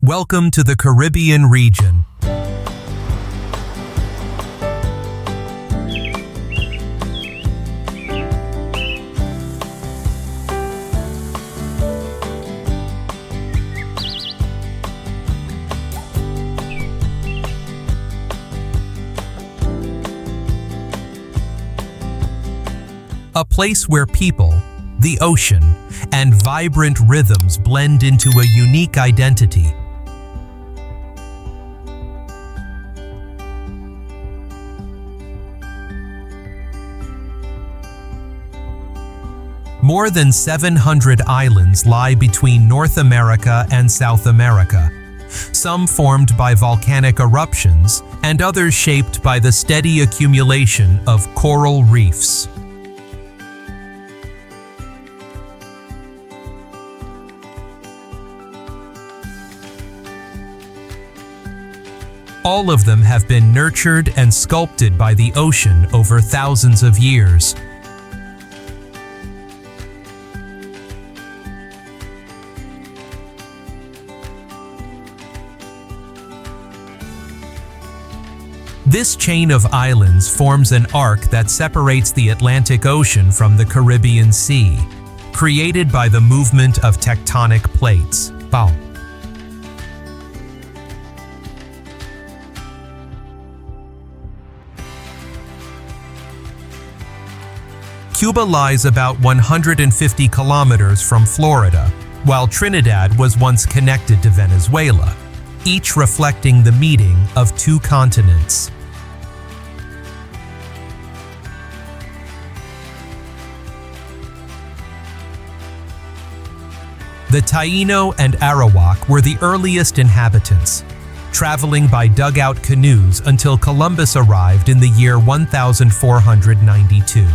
Welcome to the Caribbean region. A place where people, the ocean, and vibrant rhythms blend into a unique identity. More than 700 islands lie between North America and South America, some formed by volcanic eruptions and others shaped by the steady accumulation of coral reefs. All of them have been nurtured and sculpted by the ocean over thousands of years. This chain of islands forms an arc that separates the Atlantic Ocean from the Caribbean Sea, created by the movement of tectonic plates. Wow. Cuba lies about 150 kilometers from Florida, while Trinidad was once connected to Venezuela, each reflecting the meeting of two continents. The Taino and Arawak were the earliest inhabitants, traveling by dugout canoes until Columbus arrived in the year 1492,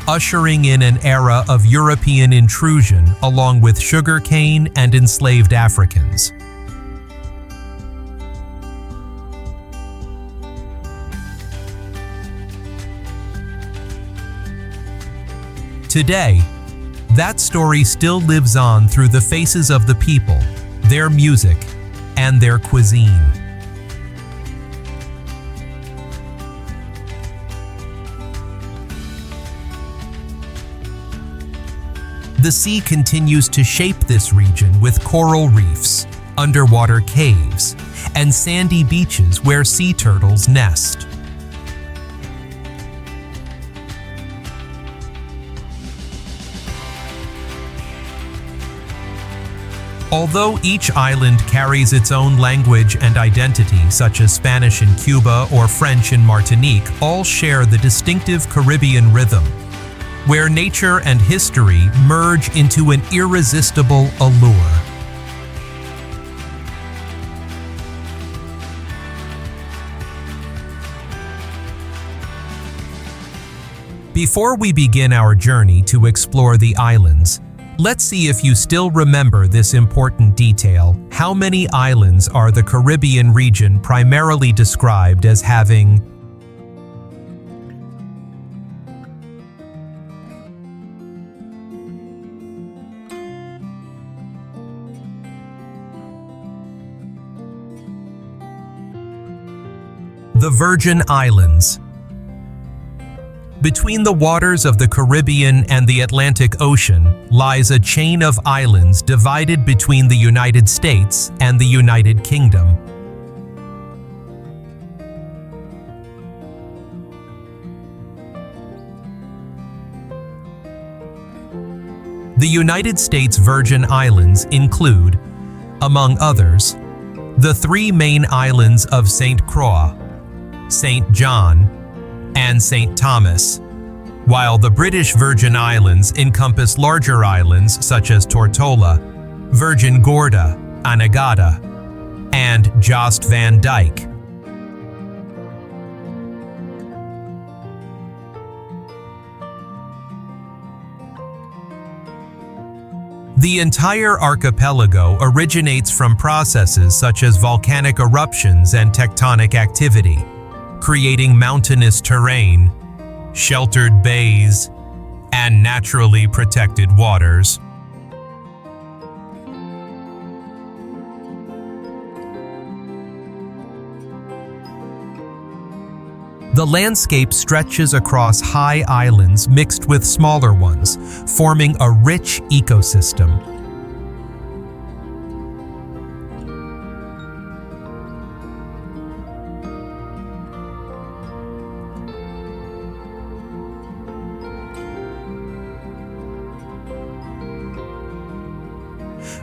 ushering in an era of European intrusion along with sugarcane and enslaved Africans. Today, that story still lives on through the faces of the people, their music, and their cuisine. The sea continues to shape this region with coral reefs, underwater caves, and sandy beaches where sea turtles nest. Although each island carries its own language and identity, such as Spanish in Cuba or French in Martinique, all share the distinctive Caribbean rhythm, where nature and history merge into an irresistible allure. Before we begin our journey to explore the islands, let's see if you still remember this important detail. How many islands are the Caribbean region primarily described as having? The Virgin Islands. Between the waters of the Caribbean and the Atlantic Ocean lies a chain of islands divided between the United States and the United Kingdom. The United States Virgin Islands include, among others, the three main islands of St. Croix, St. John, and St. Thomas, while the British Virgin Islands encompass larger islands such as Tortola, Virgin Gorda, Anegada, and Jost Van Dyke. The entire archipelago originates from processes such as volcanic eruptions and tectonic activity, creating mountainous terrain, sheltered bays, and naturally protected waters. The landscape stretches across high islands mixed with smaller ones, forming a rich ecosystem.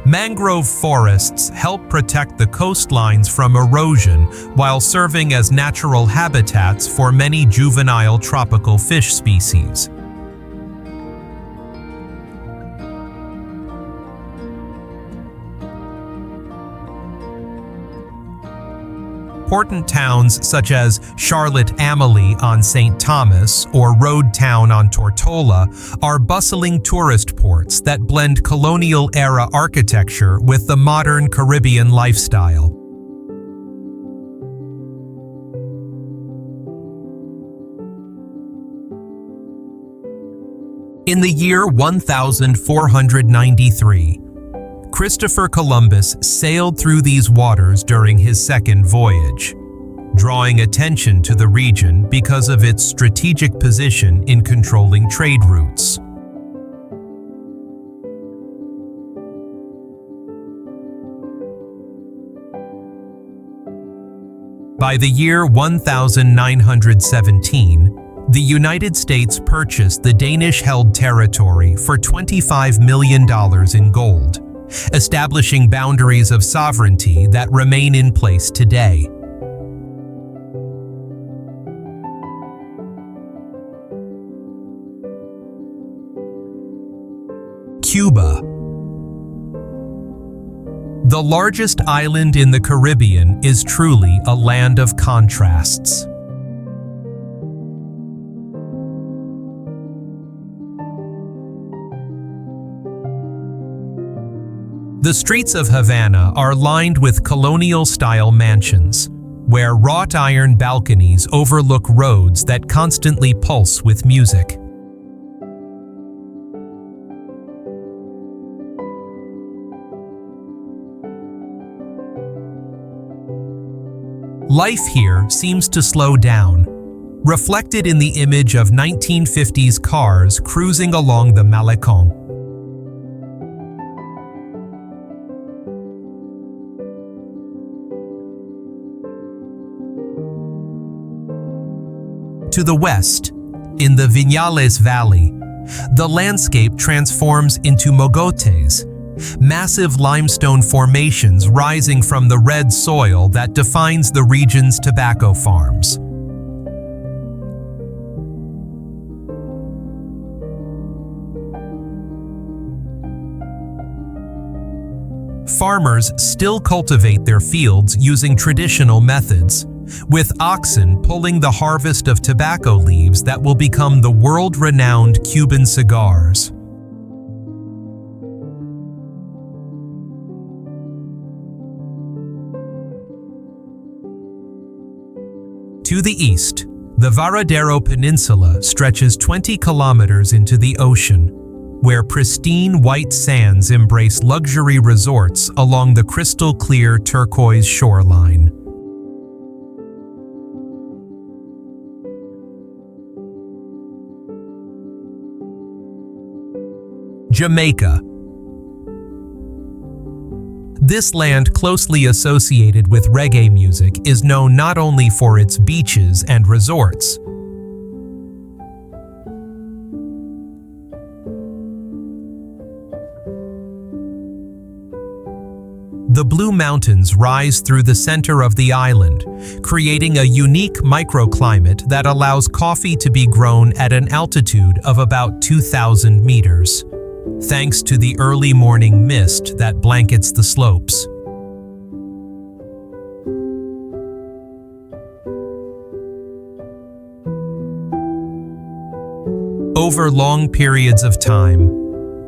Mangrove forests help protect the coastlines from erosion while serving as natural habitats for many juvenile tropical fish species. Important towns such as Charlotte-Amalie on St. Thomas or Roatán on Tortola are bustling tourist ports that blend colonial-era architecture with the modern Caribbean lifestyle. In the year 1493, Christopher Columbus sailed through these waters during his second voyage, drawing attention to the region because of its strategic position in controlling trade routes. By the year 1917, the United States purchased the Danish-held territory for $25 million in gold, establishing boundaries of sovereignty that remain in place today. Cuba. The largest island in the Caribbean is truly a land of contrasts. The streets of Havana are lined with colonial-style mansions, where wrought iron balconies overlook roads that constantly pulse with music. Life here seems to slow down, reflected in the image of 1950s cars cruising along the Malecón. To the west, in the Viñales Valley, the landscape transforms into mogotes, massive limestone formations rising from the red soil that defines the region's tobacco farms. Farmers still cultivate their fields using traditional methods, with oxen pulling the harvest of tobacco leaves that will become the world-renowned Cuban cigars. To the east, the Varadero Peninsula stretches 20 kilometers into the ocean, where pristine white sands embrace luxury resorts along the crystal-clear turquoise shoreline. Jamaica. This land, closely associated with reggae music, is known not only for its beaches and resorts. The Blue Mountains rise through the center of the island, creating a unique microclimate that allows coffee to be grown at an altitude of about 2,000 meters. Thanks to the early morning mist that blankets the slopes. Over long periods of time,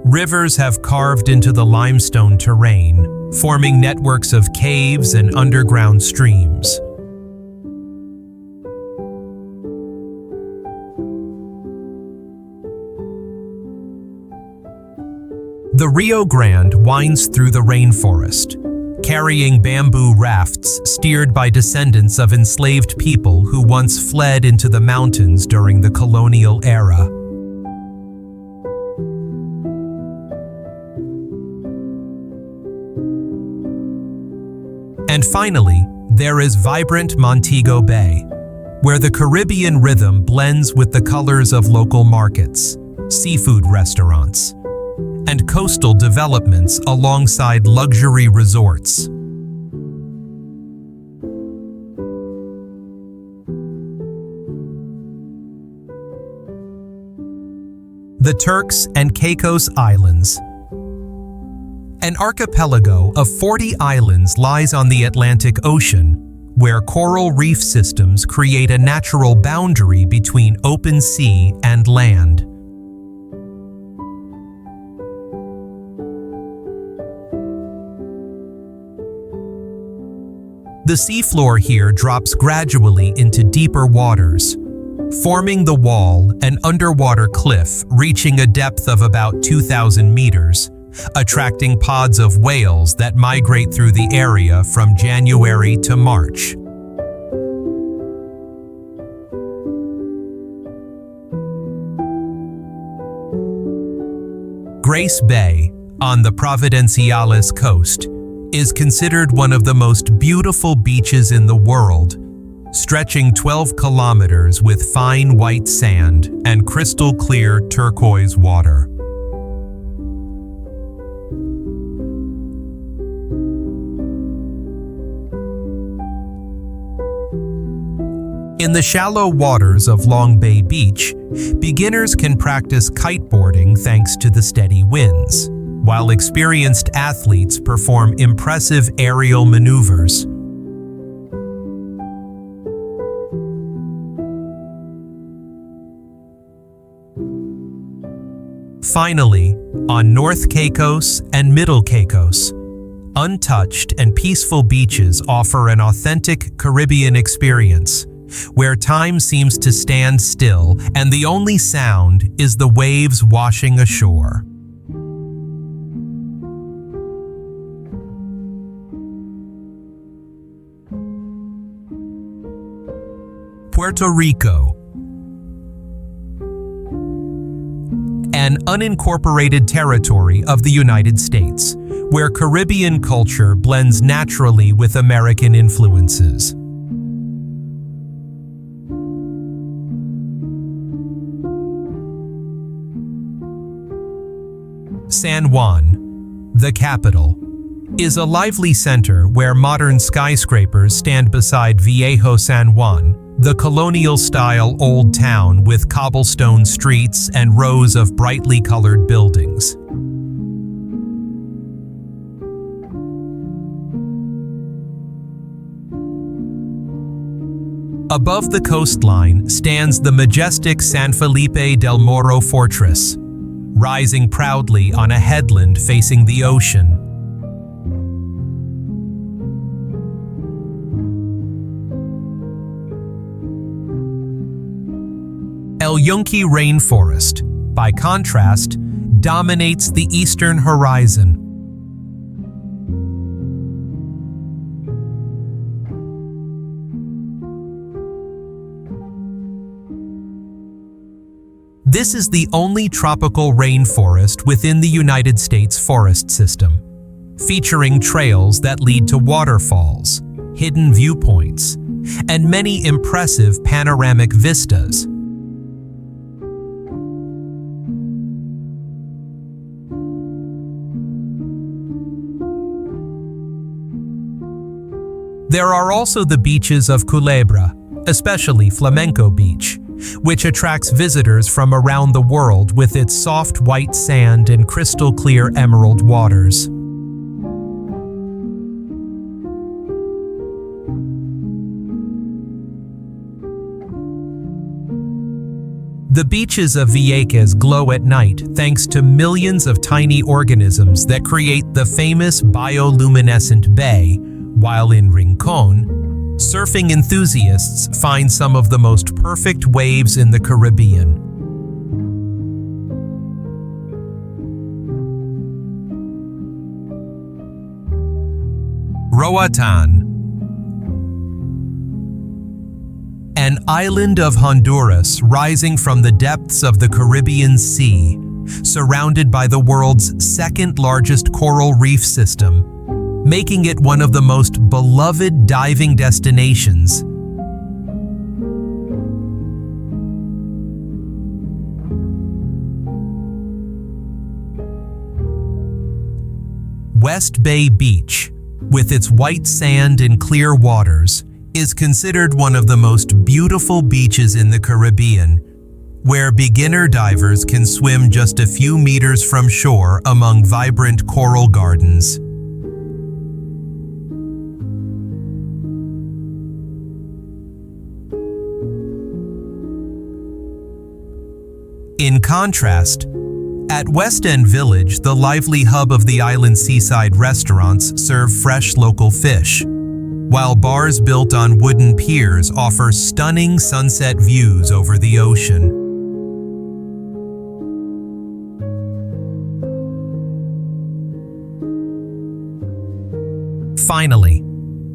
rivers have carved into the limestone terrain, forming networks of caves and underground streams. The Rio Grande winds through the rainforest, carrying bamboo rafts steered by descendants of enslaved people who once fled into the mountains during the colonial era. And finally, there is vibrant Montego Bay, where the Caribbean rhythm blends with the colors of local markets, seafood restaurants, and coastal developments alongside luxury resorts. The Turks and Caicos Islands. An archipelago of 40 islands lies on the Atlantic Ocean, where coral reef systems create a natural boundary between open sea and land. The seafloor here drops gradually into deeper waters, forming the wall, an underwater cliff reaching a depth of about 2,000 meters, attracting pods of whales that migrate through the area from January to March. Grace Bay, on the Providenciales coast, is considered one of the most beautiful beaches in the world, stretching 12 kilometers with fine white sand and crystal clear turquoise water. In the shallow waters of Long Bay Beach, beginners can practice kiteboarding thanks to the steady winds, while experienced athletes perform impressive aerial maneuvers. Finally, on North Caicos and Middle Caicos, untouched and peaceful beaches offer an authentic Caribbean experience, where time seems to stand still and the only sound is the waves washing ashore. Puerto Rico. An unincorporated territory of the United States, where Caribbean culture blends naturally with American influences. San Juan, the capital, is a lively center where modern skyscrapers stand beside Viejo San Juan, the colonial-style old town with cobblestone streets and rows of brightly colored buildings. Above the coastline stands the majestic San Felipe del Morro Fortress, rising proudly on a headland facing the ocean. El Yunque Rainforest, by contrast, dominates the eastern horizon. This is the only tropical rainforest within the United States forest system, featuring trails that lead to waterfalls, hidden viewpoints, and many impressive panoramic vistas. There are also the beaches of Culebra, especially Flamenco Beach, which attracts visitors from around the world with its soft white sand and crystal clear emerald waters. The beaches of Vieques glow at night thanks to millions of tiny organisms that create the famous bioluminescent bay, while in Rincon, surfing enthusiasts find some of the most perfect waves in the Caribbean. Roatán, an island of Honduras rising from the depths of the Caribbean Sea, surrounded by the world's second-largest coral reef system, making it one of the most beloved diving destinations. West Bay Beach, with its white sand and clear waters, is considered one of the most beautiful beaches in the Caribbean, where beginner divers can swim just a few meters from shore among vibrant coral gardens. In contrast, at West End Village, the lively hub of the island's seaside restaurants serve fresh local fish, while bars built on wooden piers offer stunning sunset views over the ocean. Finally,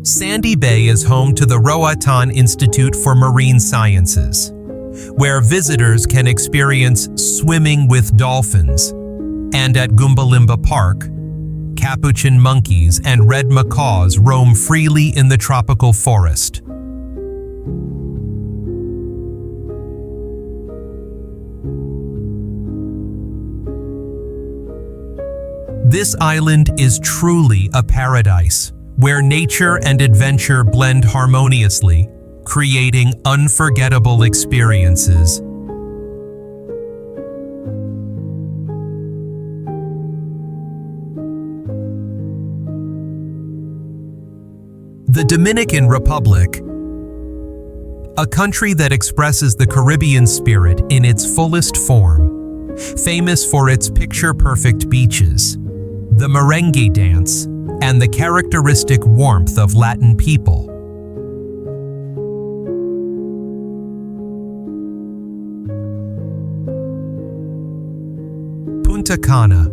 Sandy Bay is home to the Roatán Institute for Marine Sciences, where visitors can experience swimming with dolphins, and at Goombalimba Park, capuchin monkeys and red macaws roam freely in the tropical forest. This island is truly a paradise, where nature and adventure blend harmoniously, creating unforgettable experiences. The Dominican Republic, a country that expresses the Caribbean spirit in its fullest form, famous for its picture-perfect beaches, the merengue dance, and the characteristic warmth of Latin people. Punta Cana,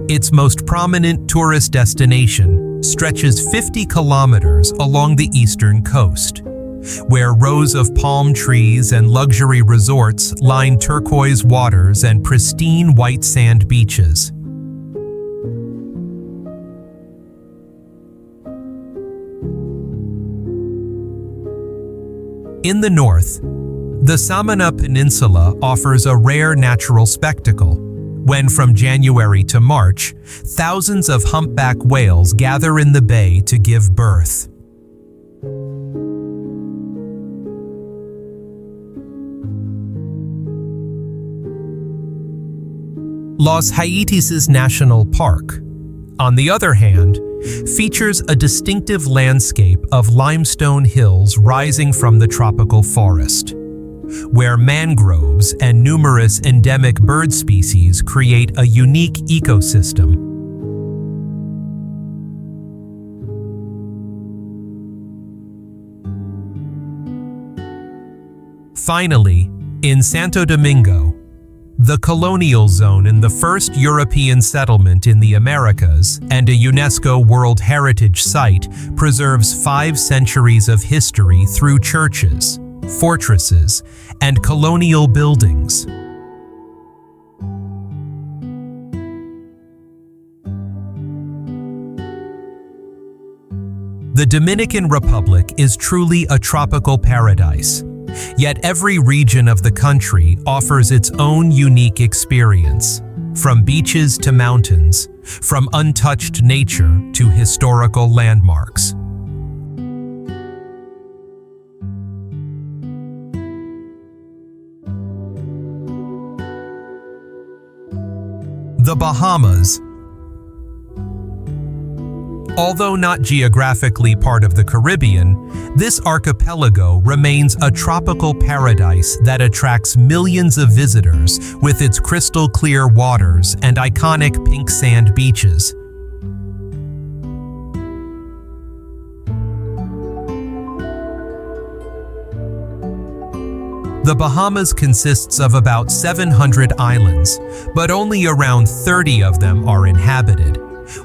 its most prominent tourist destination, stretches 50 kilometers along the eastern coast, where rows of palm trees and luxury resorts line turquoise waters and pristine white sand beaches. In the north, the Samana Peninsula offers a rare natural spectacle, when from January to March, thousands of humpback whales gather in the bay to give birth. Los Haitis National Park, on the other hand, features a distinctive landscape of limestone hills rising from the tropical forest, where mangroves and numerous endemic bird species create a unique ecosystem. Finally, in Santo Domingo, the colonial zone in the first European settlement in the Americas and a UNESCO World Heritage Site preserves 5 centuries of history through churches, fortresses, and colonial buildings. The Dominican Republic is truly a tropical paradise, yet every region of the country offers its own unique experience, from beaches to mountains, from untouched nature to historical landmarks. The Bahamas. Although not geographically part of the Caribbean, this archipelago remains a tropical paradise that attracts millions of visitors with its crystal-clear waters and iconic pink sand beaches. The Bahamas consists of about 700 islands, but only around 30 of them are inhabited,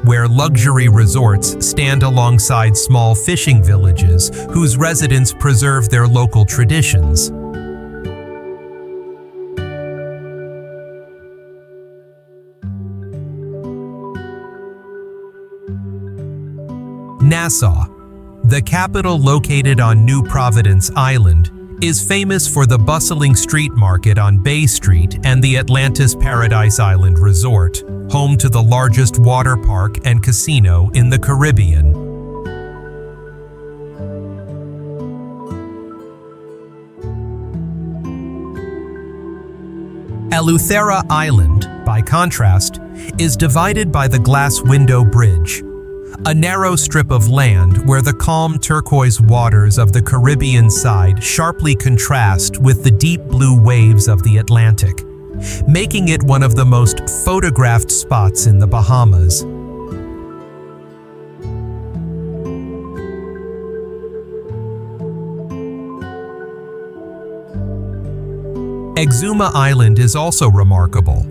where luxury resorts stand alongside small fishing villages whose residents preserve their local traditions. Nassau, the capital located on New Providence Island, is famous for the bustling street market on Bay Street and the Atlantis Paradise Island Resort, home to the largest water park and casino in the Caribbean. Eleuthera Island, by contrast, is divided by the Glass Window Bridge, a narrow strip of land where the calm turquoise waters of the Caribbean side sharply contrast with the deep blue waves of the Atlantic, making it one of the most photographed spots in the Bahamas. Exuma Island is also remarkable,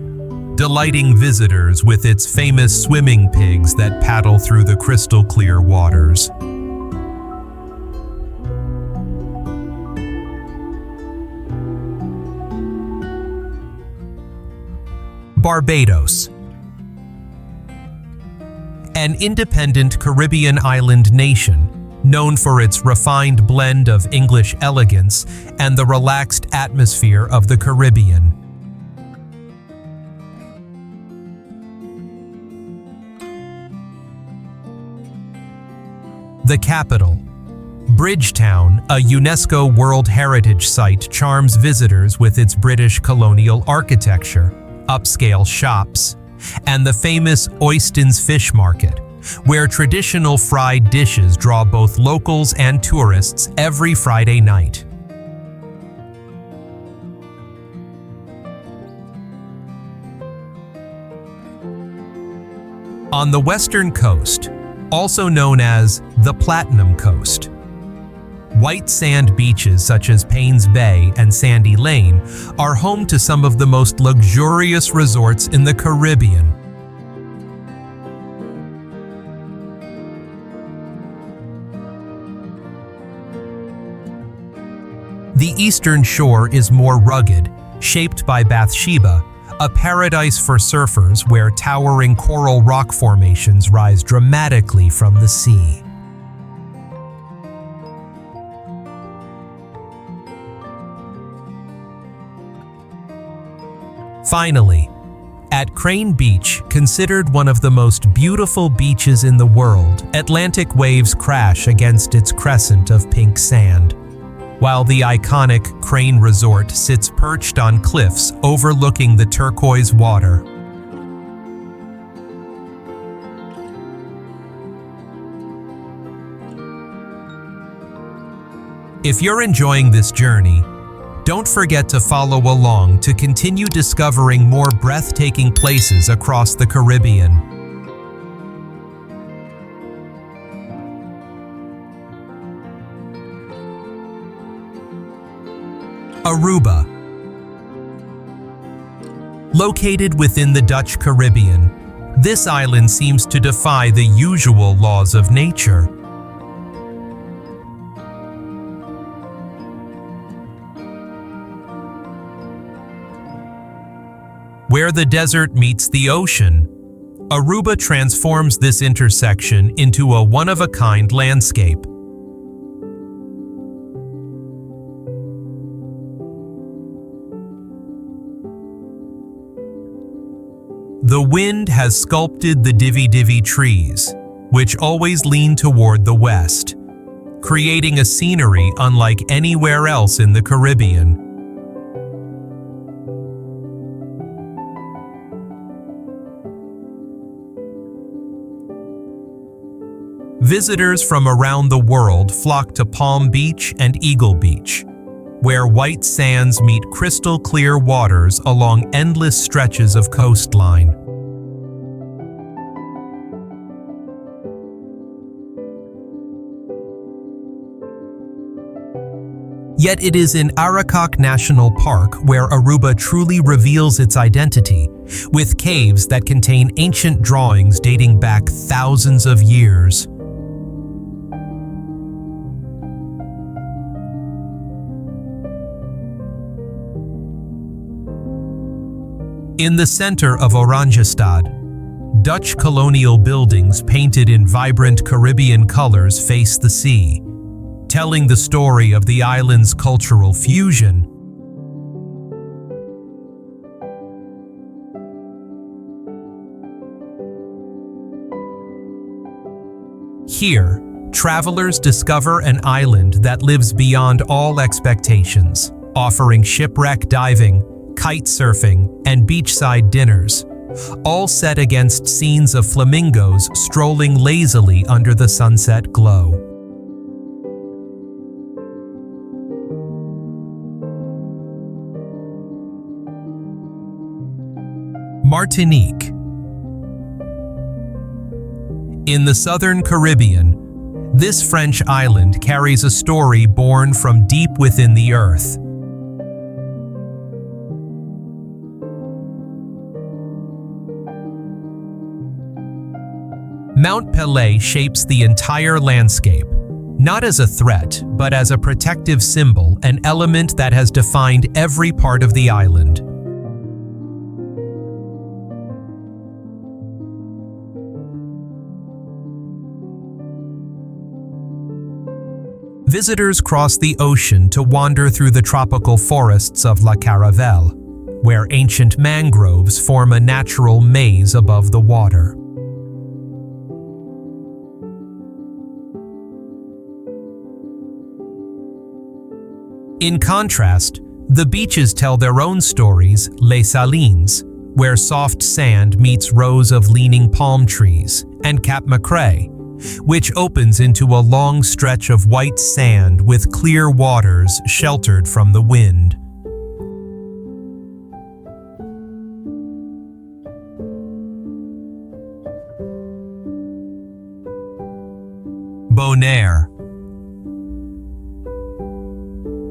delighting visitors with its famous swimming pigs that paddle through the crystal-clear waters. Barbados, an independent Caribbean island nation, known for its refined blend of English elegance and the relaxed atmosphere of the Caribbean. The capital, Bridgetown, a UNESCO World Heritage Site, charms visitors with its British colonial architecture, upscale shops, and the famous Oyston's Fish Market, where traditional fried dishes draw both locals and tourists every Friday night. On the western coast, also known as the Platinum Coast, white sand beaches such as Paynes Bay and Sandy Lane are home to some of the most luxurious resorts in the Caribbean. The eastern shore is more rugged, shaped by Bathsheba, a paradise for surfers where towering coral rock formations rise dramatically from the sea. Finally, at Crane Beach, considered one of the most beautiful beaches in the world, Atlantic waves crash against its crescent of pink sand, while the iconic Crane Resort sits perched on cliffs overlooking the turquoise water. If you're enjoying this journey, don't forget to follow along to continue discovering more breathtaking places across the Caribbean. Aruba. Located within the Dutch Caribbean, this island seems to defy the usual laws of nature. Where the desert meets the ocean, Aruba transforms this intersection into a one-of-a-kind landscape. The wind has sculpted the divvy trees, which always lean toward the west, creating a scenery unlike anywhere else in the Caribbean. Visitors from around the world flock to Palm Beach and Eagle Beach, where white sands meet crystal-clear waters along endless stretches of coastline. Yet it is in Aracac National Park where Aruba truly reveals its identity, with caves that contain ancient drawings dating back thousands of years. In the center of Oranjestad, Dutch colonial buildings painted in vibrant Caribbean colors face the sea, telling the story of the island's cultural fusion. Here, travelers discover an island that lives beyond all expectations, offering shipwreck diving, kite surfing, and beachside dinners, all set against scenes of flamingos strolling lazily under the sunset glow. Martinique. In the southern Caribbean, this French island carries a story born from deep within the earth. Mount Pelée shapes the entire landscape, not as a threat, but as a protective symbol, an element that has defined every part of the island. Visitors cross the ocean to wander through the tropical forests of La Caravelle, where ancient mangroves form a natural maze above the water. In contrast, the beaches tell their own stories, Les Salines, where soft sand meets rows of leaning palm trees, and Cap Macrae, which opens into a long stretch of white sand with clear waters sheltered from the wind. Bonaire.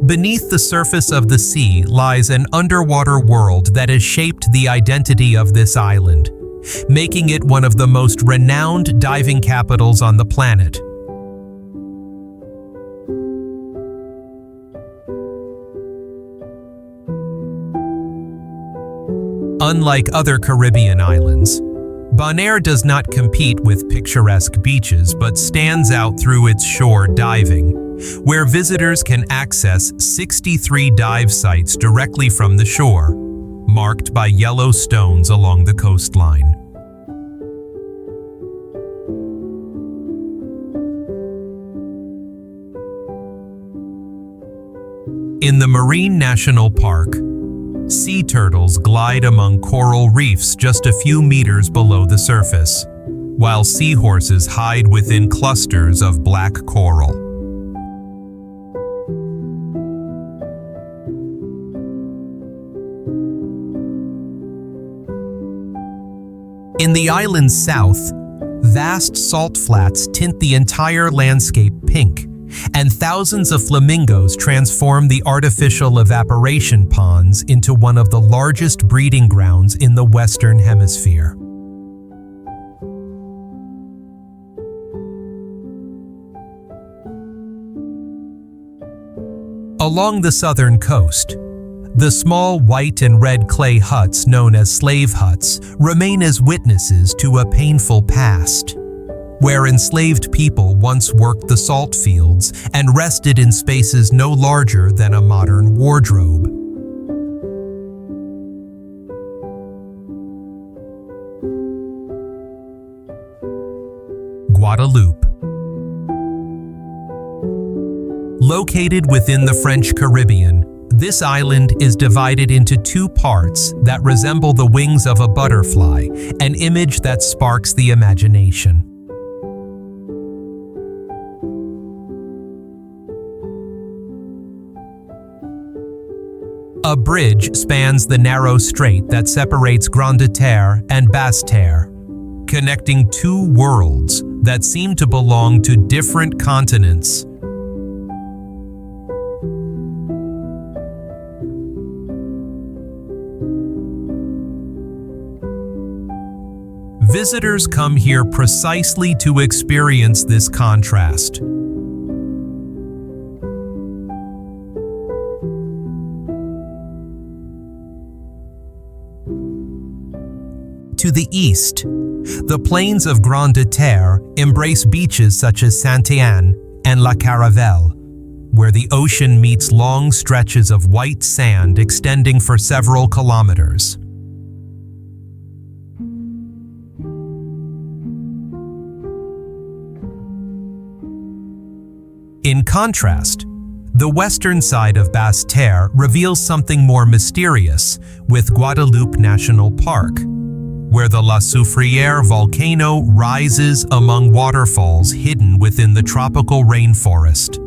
Beneath the surface of the sea lies an underwater world that has shaped the identity of this island, making it one of the most renowned diving capitals on the planet. Unlike other Caribbean islands, Bonaire does not compete with picturesque beaches but stands out through its shore diving, where visitors can access 63 dive sites directly from the shore, marked by yellow stones along the coastline. In the Marine National Park, sea turtles glide among coral reefs just a few meters below the surface, while seahorses hide within clusters of black coral. In the island's south, vast salt flats tint the entire landscape pink, and thousands of flamingos transform the artificial evaporation ponds into one of the largest breeding grounds in the Western Hemisphere. Along the southern coast, the small white and red clay huts known as slave huts remain as witnesses to a painful past, where enslaved people once worked the salt fields and rested in spaces no larger than a modern wardrobe. Guadeloupe. Located within the French Caribbean, this island is divided into two parts that resemble the wings of a butterfly, an image that sparks the imagination. A bridge spans the narrow strait that separates Grande Terre and Basse Terre, connecting two worlds that seem to belong to different continents. Visitors come here precisely to experience this contrast. To the east, the plains of Grande Terre embrace beaches such as Saint-Anne and La Caravelle, where the ocean meets long stretches of white sand extending for several kilometers. In contrast, the western side of Basse-Terre reveals something more mysterious with Guadeloupe National Park, where the La Soufrière volcano rises among waterfalls hidden within the tropical rainforest.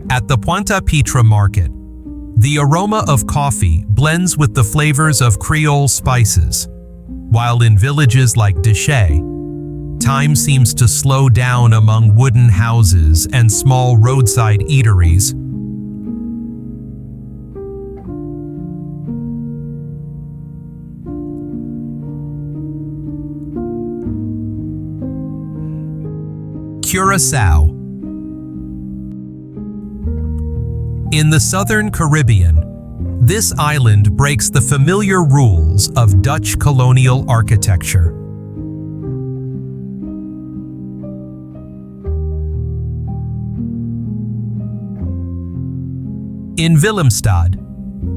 At the Pointe à Pitre market, the aroma of coffee blends with the flavors of Creole spices, while in villages like Déchet, time seems to slow down among wooden houses and small roadside eateries. Curaçao. In the southern Caribbean, this island breaks the familiar rules of Dutch colonial architecture. In Willemstad,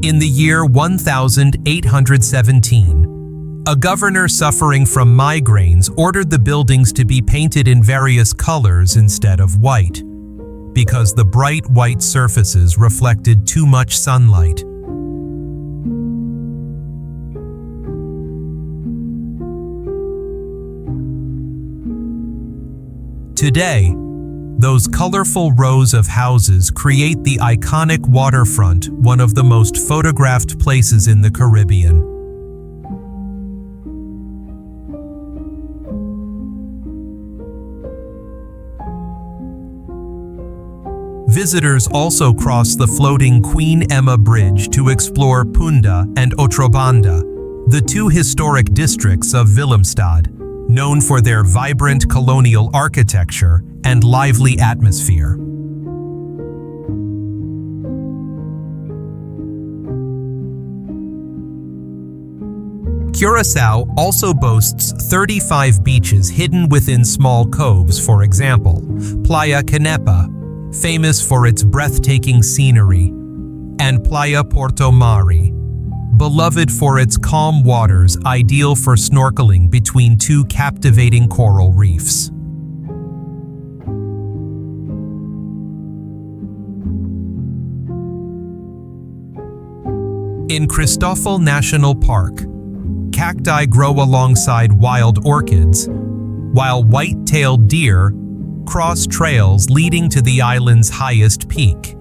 in the year 1817, a governor suffering from migraines ordered the buildings to be painted in various colors instead of white, because the bright white surfaces reflected too much sunlight. Today, those colorful rows of houses create the iconic waterfront, one of the most photographed places in the Caribbean. Visitors also cross the floating Queen Emma Bridge to explore Punda and Otrobanda, the two historic districts of Willemstad, known for their vibrant colonial architecture and lively atmosphere. Curaçao also boasts 35 beaches hidden within small coves, for example, Playa Canepa, famous for its breathtaking scenery, and Playa Porto Mari, beloved for its calm waters ideal for snorkeling between two captivating coral reefs. In Cristofel National Park, cacti grow alongside wild orchids, while white-tailed deer cross trails leading to the island's highest peak.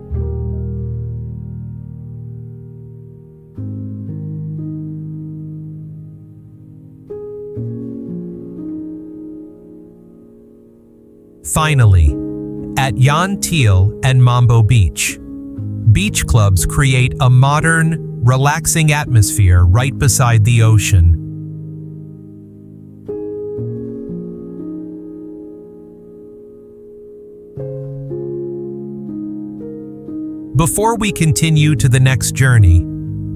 Finally, at Jan Thiel and Mambo Beach, beach clubs create a modern, relaxing atmosphere right beside the ocean. Before we continue to the next journey,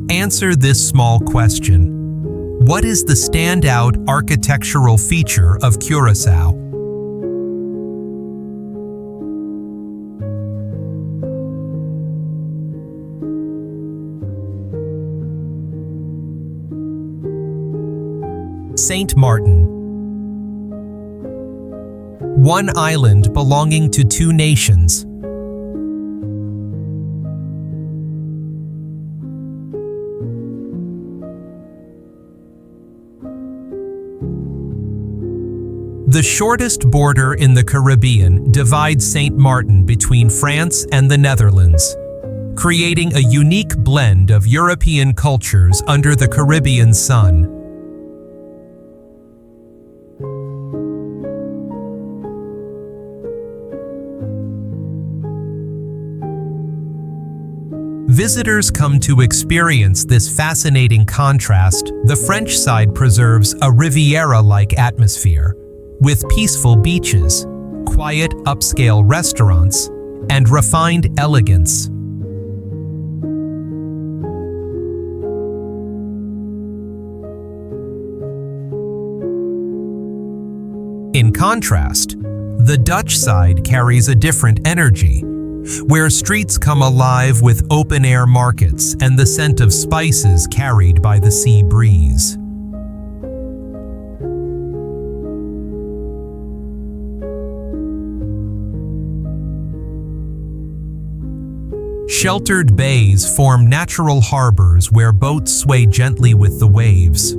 answer this small question. What is the standout architectural feature of Curaçao? Saint Martin. One island belonging to two nations. The shortest border in the Caribbean divides Saint Martin between France and the Netherlands, creating a unique blend of European cultures under the Caribbean sun. visitors come to experience this fascinating contrast, the French side preserves a Riviera-like atmosphere, with peaceful beaches, quiet upscale restaurants, and refined elegance. In contrast, the Dutch side carries a different energy, where streets come alive with open-air markets and the scent of spices carried by the sea breeze. Sheltered bays form natural harbors where boats sway gently with the waves.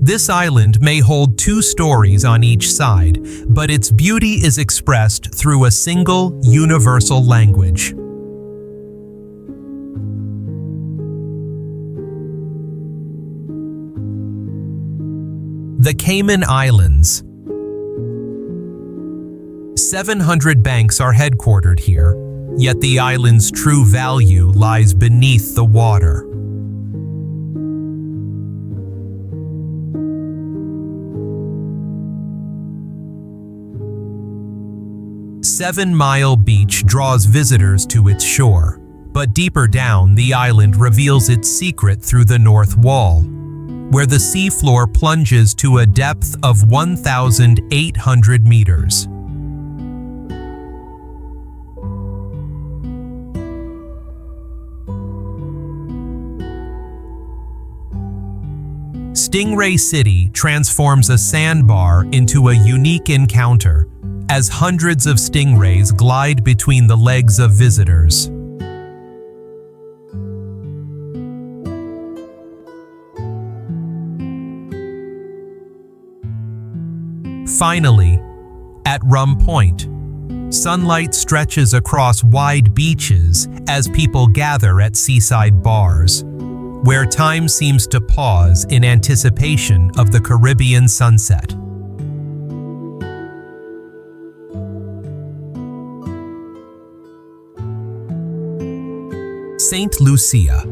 This island may hold 2 stories on each side, but its beauty is expressed through a single, universal language. The Cayman Islands. 700 banks are headquartered here, yet the island's true value lies beneath the water. Seven Mile Beach draws visitors to its shore, but deeper down, the island reveals its secret through the North Wall, where the seafloor plunges to a depth of 1,800 meters. Stingray City transforms a sandbar into a unique encounter, as hundreds of stingrays glide between the legs of visitors. Finally, at Rum Point, sunlight stretches across wide beaches as people gather at seaside bars, where time seems to pause in anticipation of the Caribbean sunset. St. Lucia.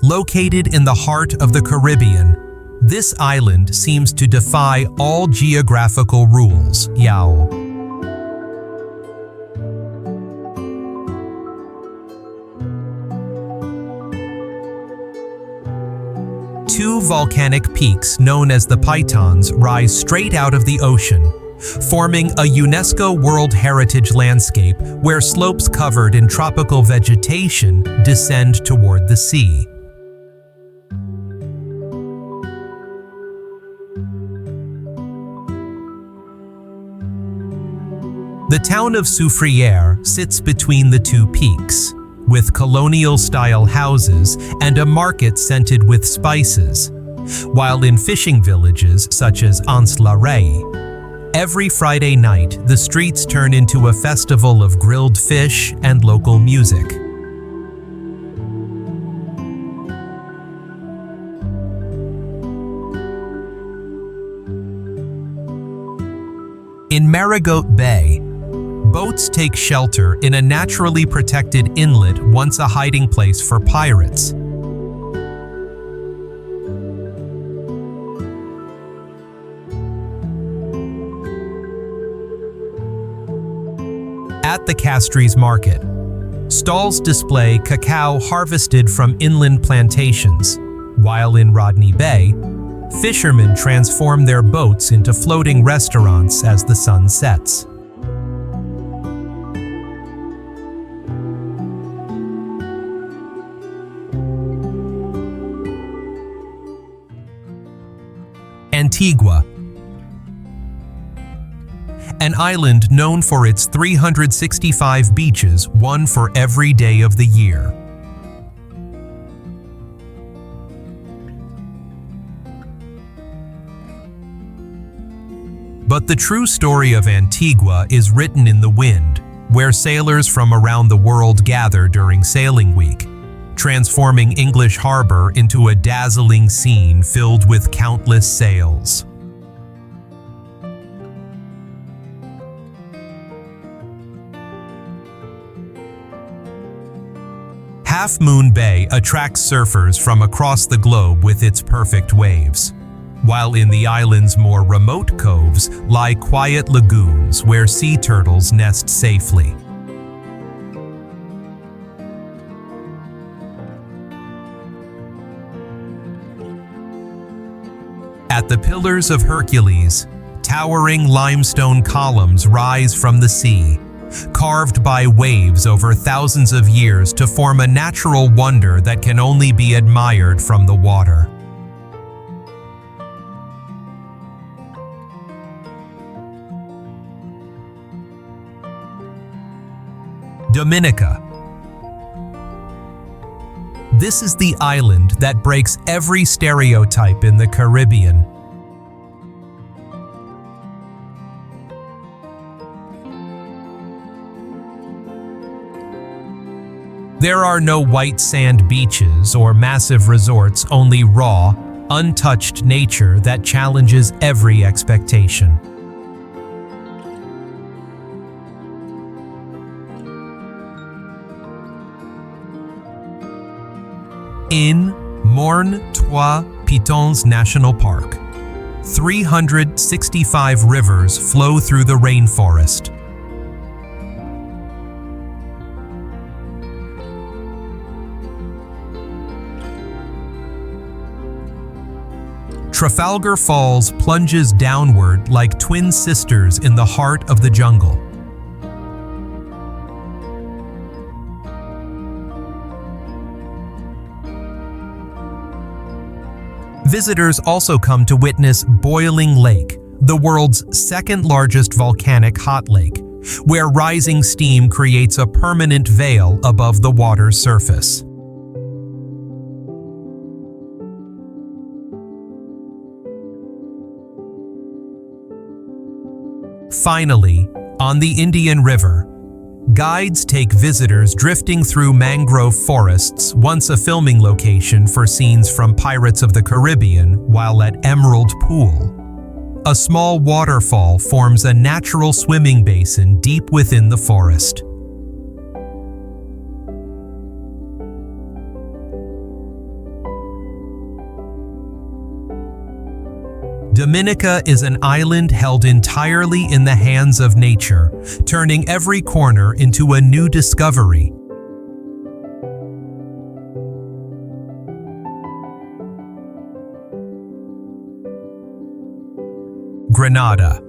Located in the heart of the Caribbean, this island seems to defy all geographical rules. Yao. Two volcanic peaks known as the Pitons rise straight out of the ocean, forming a UNESCO World Heritage landscape where slopes covered in tropical vegetation descend toward the sea. The town of Soufrière sits between the two peaks, with colonial-style houses and a market scented with spices, while in fishing villages such as Anse-la-Raye, every Friday night the streets turn into a festival of grilled fish and local music. In Marigot Bay, boats take shelter in a naturally protected inlet, once a hiding place for pirates. At the Castries Market, stalls display cacao harvested from inland plantations, while in Rodney Bay, fishermen transform their boats into floating restaurants as the sun sets. Antigua, an island known for its 365 beaches, one for every day of the year. But the true story of Antigua is written in the wind, where sailors from around the world gather during sailing week, transforming English Harbor into a dazzling scene filled with countless sails. Half Moon Bay attracts surfers from across the globe with its perfect waves, while in the island's more remote coves lie quiet lagoons where sea turtles nest safely. At the Pillars of Hercules, towering limestone columns rise from the sea, carved by waves over thousands of years to form a natural wonder that can only be admired from the water. Dominica. This is the island that breaks every stereotype in the Caribbean. There are no white sand beaches or massive resorts, only raw, untouched nature that challenges every expectation. In Morne-Trois-Pitons National Park, 365 rivers flow through the rainforest. Trafalgar Falls plunges downward like twin sisters in the heart of the jungle. Visitors also come to witness Boiling Lake, the world's second-largest volcanic hot lake, where rising steam creates a permanent veil above the water's surface. Finally, on the Indian River, guides take visitors drifting through mangrove forests, once a filming location for scenes from Pirates of the Caribbean, while at Emerald Pool. A small waterfall forms a natural swimming basin deep within the forest. Dominica is an island held entirely in the hands of nature, turning every corner into a new discovery. Grenada.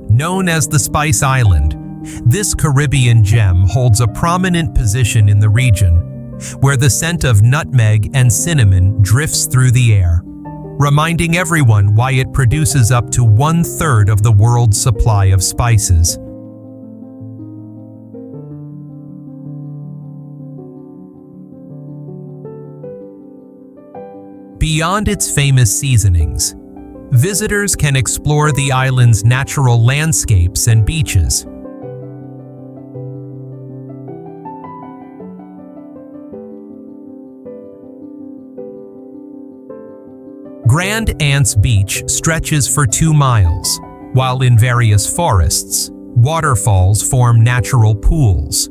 Known as the Spice Island, this Caribbean gem holds a prominent position in the region, where the scent of nutmeg and cinnamon drifts through the air, reminding everyone why it produces up to 1/3 of the world's supply of spices. Beyond its famous seasonings, visitors can explore the island's natural landscapes and beaches. Grand Anse Beach stretches for 2 miles, while in various forests, waterfalls form natural pools.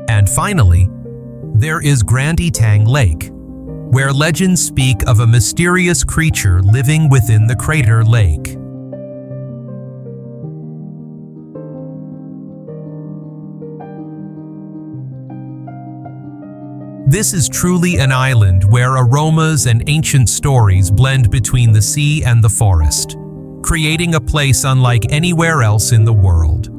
And finally, there is Grand Etang Lake, where legends speak of a mysterious creature living within the crater lake. This is truly an island where aromas and ancient stories blend between the sea and the forest, creating a place unlike anywhere else in the world.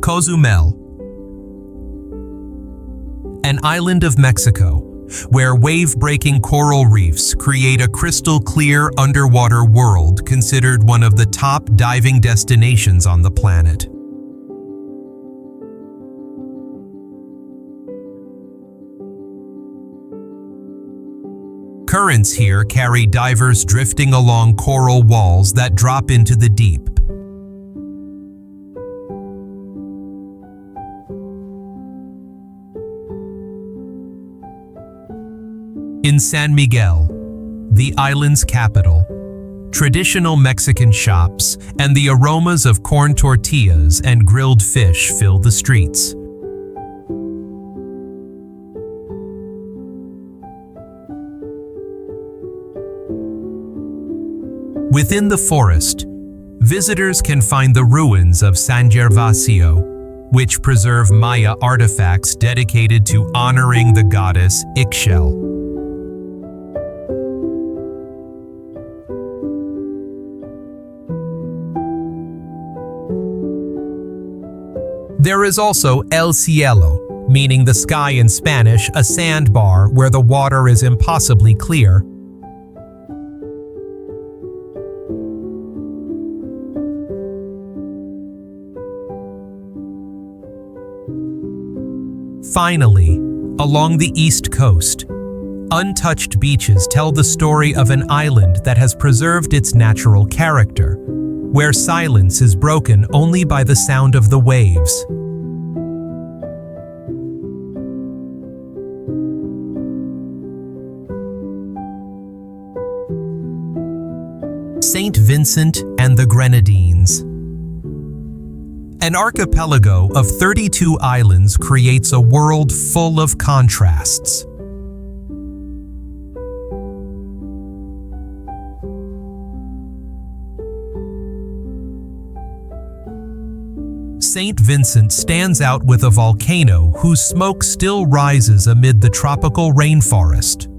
Cozumel, an island of Mexico, where wave-breaking coral reefs create a crystal-clear underwater world considered one of the top diving destinations on the planet. Currents here carry divers drifting along coral walls that drop into the deep. In San Miguel, the island's capital, traditional Mexican shops and the aromas of corn tortillas and grilled fish fill the streets. Within the forest, visitors can find the ruins of San Gervasio, which preserve Maya artifacts dedicated to honoring the goddess Ixchel. There is also El Cielo, meaning the sky in Spanish, a sandbar where the water is impossibly clear. Finally, along the east coast, untouched beaches tell the story of an island that has preserved its natural character, where silence is broken only by the sound of the waves. Saint Vincent and the Grenadines. An archipelago of 32 islands creates a world full of contrasts. Saint Vincent stands out with a volcano whose smoke still rises amid the tropical rainforest.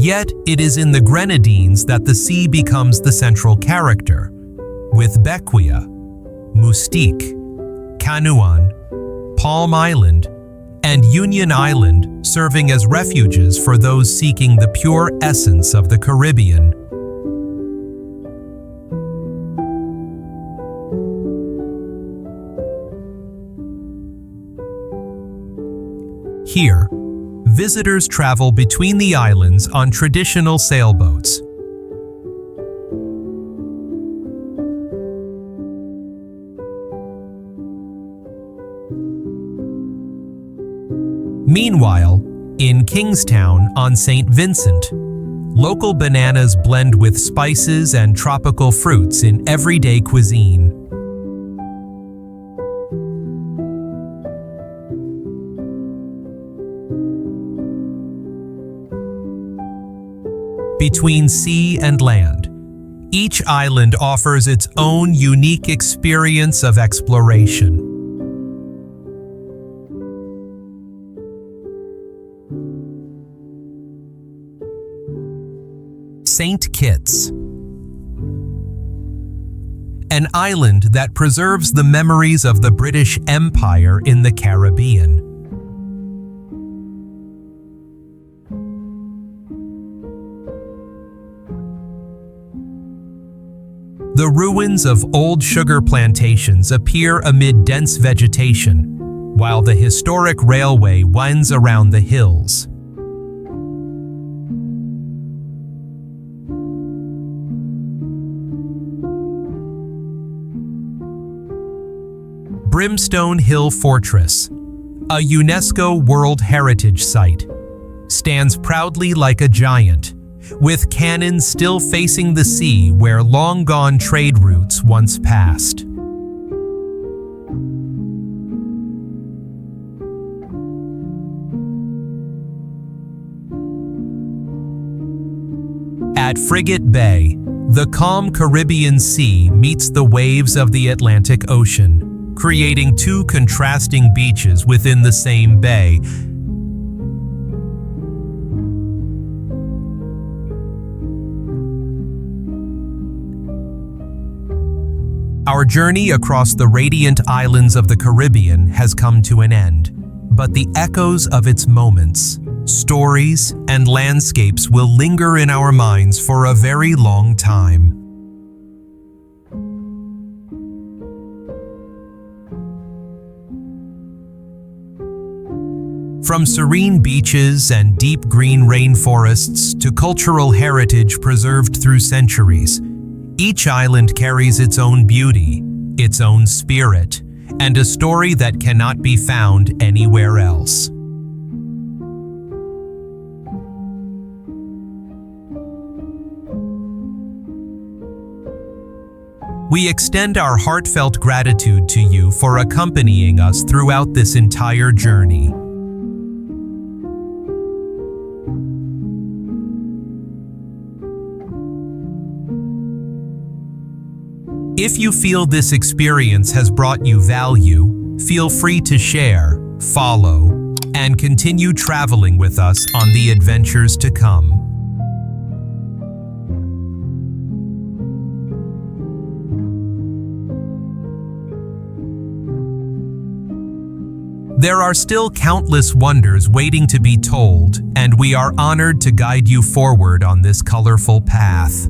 Yet it is in the Grenadines that the sea becomes the central character, with Bequia, Mustique, Canuan, Palm Island, and Union Island serving as refuges for those seeking the pure essence of the Caribbean. Here, visitors travel between the islands on traditional sailboats. Meanwhile, in Kingstown on St. Vincent, local bananas blend with spices and tropical fruits in everyday cuisine. Between sea and land, each island offers its own unique experience of exploration. St. Kitts, an island that preserves the memories of the British Empire in the Caribbean. The ruins of old sugar plantations appear amid dense vegetation, while the historic railway winds around the hills. Brimstone Hill Fortress, a UNESCO World Heritage Site, stands proudly like a giant, with cannons still facing the sea where long-gone trade routes once passed. At Frigate Bay, the calm Caribbean Sea meets the waves of the Atlantic Ocean, creating two contrasting beaches within the same bay. Our journey across the radiant islands of the Caribbean has come to an end, but the echoes of its moments, stories, and landscapes will linger in our minds for a very long time. From serene beaches and deep green rainforests to cultural heritage preserved through centuries, each island carries its own beauty, its own spirit, and a story that cannot be found anywhere else. We extend our heartfelt gratitude to you for accompanying us throughout this entire journey. If you feel this experience has brought you value, feel free to share, follow, and continue traveling with us on the adventures to come. There are still countless wonders waiting to be told, and we are honored to guide you forward on this colorful path.